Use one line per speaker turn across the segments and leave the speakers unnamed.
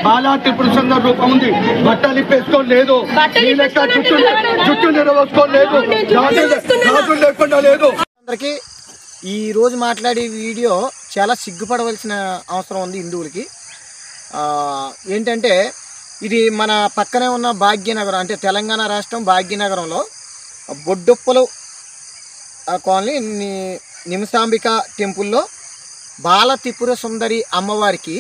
బాలా త్రిపుర సుందరి రూపం ఉంది. బట్టలు ఇప్పేసుకోలేదు, జుట్టు నిరవేసుకోలేదు, రాజు లేకుండా లేదు.
అందరికి ఈ రోజు మాట్లాడే వీడియో చాలా సిగ్గుపడవలసిన అవసరం ఉంది హిందువులకి. ఏంటంటే ఇది మన పక్కనే ఉన్న భాగ్యనగరం, అంటే తెలంగాణ రాష్ట్రం భాగ్యనగరంలో బొడ్డుప్పలు కాలనీ నిమిషాంబిక టెంపుల్లో బాల త్రిపుర సుందరి అమ్మవారికి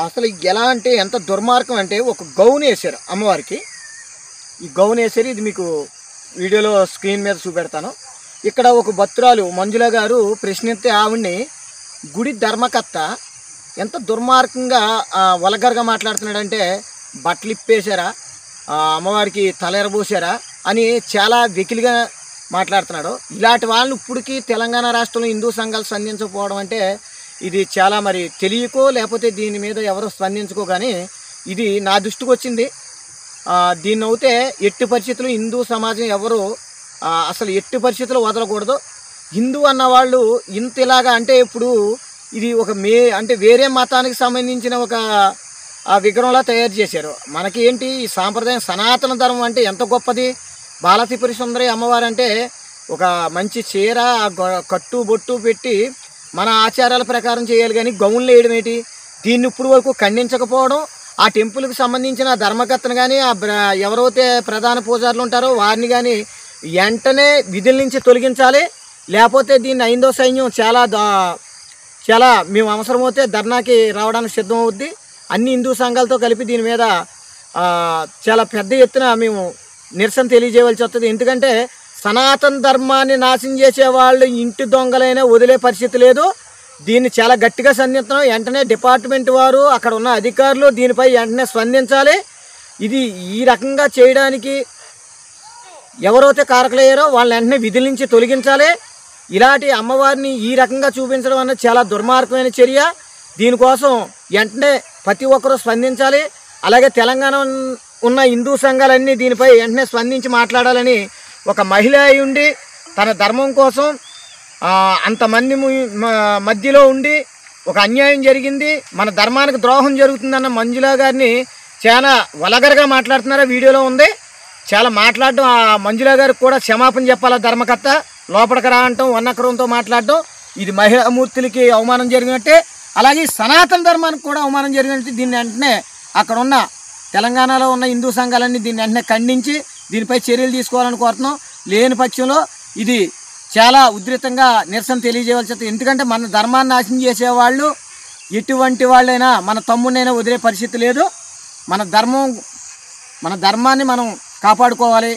అసలు ఎలా అంటే ఎంత దుర్మార్గం అంటే ఒక గౌన్ వేసారు అమ్మవారికి. ఈ గౌన్ వేసారు, ఇది మీకు వీడియోలో స్క్రీన్ మీద చూపెడతాను. ఇక్కడ ఒక భక్తురాలు మంజుల గారు ప్రశ్నిస్తే ఆవిడ్ని గుడి ధర్మకర్త ఎంత దుర్మార్గంగా వల్గర్గా మాట్లాడుతున్నాడంటే, బట్టలు ఇప్పేశారా, అమ్మవారికి తల ఎరబోసారా అని చాలా వెకిలిగా మాట్లాడుతున్నాడు. ఇలాంటి వాళ్ళని ఇప్పటికీ తెలంగాణ రాష్ట్రంలో హిందూ సంఘాలు స్పందించకపోవడం అంటే ఇది చాలా మరి తెలియకో లేకపోతే దీని మీద ఎవరో స్పందించుకో, కానీ ఇది నా దృష్టికి వచ్చింది. దీన్ని అయితే ఎట్టి పరిస్థితులు హిందూ సమాజం ఎవరు అసలు ఎట్టి పరిస్థితులు వదలకూడదు. హిందూ అన్నవాళ్ళు ఇంత ఇలాగా అంటే ఇప్పుడు ఇది ఒక అంటే వేరే మతానికి సంబంధించిన ఒక విగ్రహంలా తయారు చేశారు. మనకి ఏంటి ఈ సాంప్రదాయం సనాతన ధర్మం అంటే ఎంత గొప్పది. బాల త్రిపుర సుందరి అమ్మవారు అంటే ఒక మంచి చీర కట్టు బొట్టు పెట్టి మన ఆచారాల ప్రకారం చేయాలి, కానీ గౌన్లు వేయడం ఏంటి? దీన్ని ఇప్పుడు వరకు ఖండించకపోవడం, ఆ టెంపుల్కి సంబంధించిన ధర్మకర్తను కానీ ఎవరైతే ప్రధాన పూజారులు ఉంటారో వారిని కానీ వెంటనే విధుల నుంచి తొలగించాలి. లేకపోతే దీన్ని హైందవ సైన్యం చాలా మేము అవసరమైతే ధర్నాకి రావడానికి సిద్ధం అవుద్ది. అన్ని హిందూ సంఘాలతో కలిపి దీని మీద చాలా పెద్ద ఎత్తున మేము నిరసన తెలియజేయవలసి వస్తుంది. ఎందుకంటే సనాతన ధర్మాన్ని నాశనం చేసే వాళ్ళు ఇంటి దొంగలైనా వదిలే పరిస్థితి లేదు. దీన్ని చాలా గట్టిగా స్పందిస్తున్నాం. వెంటనే డిపార్ట్మెంట్ వారు అక్కడ ఉన్న అధికారులు దీనిపై వెంటనే స్పందించాలి. ఇది ఈ రకంగా చేయడానికి ఎవరైతే కారకులయ్యారో వాళ్ళని వెంటనే విధుల నుంచి తొలగించాలి. ఇలాంటి అమ్మవారిని ఈ రకంగా చూపించడం అన్నది చాలా దుర్మార్గమైన చర్య. దీనికోసం వెంటనే ప్రతి ఒక్కరూ స్పందించాలి. అలాగే తెలంగాణ ఉన్న హిందూ సంఘాలన్నీ దీనిపై వెంటనే స్పందించి మాట్లాడాలని, ఒక మహిళ అయి ఉండి తన ధర్మం కోసం అంతమంది మధ్యలో ఉండి ఒక అన్యాయం జరిగింది, మన ధర్మానికి ద్రోహం జరుగుతుందన్న మంజుల గారిని చాలా వల్గర్గా మాట్లాడుతున్నారా వీడియోలో ఉంది. చాలా మాట్లాడడం, ఆ మంజుల గారికి కూడా క్షమాపణ చెప్పాలా ధర్మకర్త. లోపలికి రావటం, వన్నకరంతో మాట్లాడటం ఇది మహిళామూర్తులకి అవమానం జరిగినట్టే, అలాగే సనాతన ధర్మానికి కూడా అవమానం జరిగినట్టు. దీన్ని వెంటనే అక్కడ ఉన్న తెలంగాణలో ఉన్న హిందూ సంఘాలన్నీ దీన్ని వెంటనే ఖండించి దీనిపై చర్యలు తీసుకోవాలని కోరుతున్నాం. లేని పక్షంలో ఇది చాలా ఉధృతంగా నిరసన తెలియజేయవలసి. ఎందుకంటే మన ధర్మాన్ని నాశనం చేసేవాళ్ళు ఎటువంటి వాళ్ళైనా మన తమ్ముడినైనా వదిలే పరిస్థితి లేదు. మన ధర్మాన్ని మనం కాపాడుకోవాలి.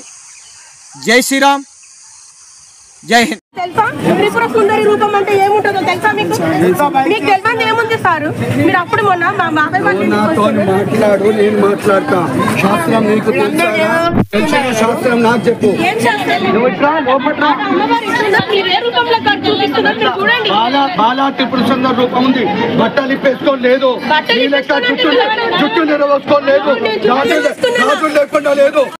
జై శ్రీరామ్, జై హింద్.
తెలుసా త్రిపుర సుందరి రూపం అంటే ఏముంటుందో తెలుసా మీకు? మీకు తెలియదు ఏముంది సార్? మీరు అప్పుడు మొన్న
మాట్లాడు, నేను మాట్లాడతా. శాస్త్రం నీకు తెలిసిన శాస్త్రం నాకు చెప్పు. బాలా త్రిపుర సుందరి రూపం ఉంది. బట్టలు ఇప్పేసుకోలేదు, జుట్టు నిరవేసుకోలేదు, రాజు లేకుండా లేదు.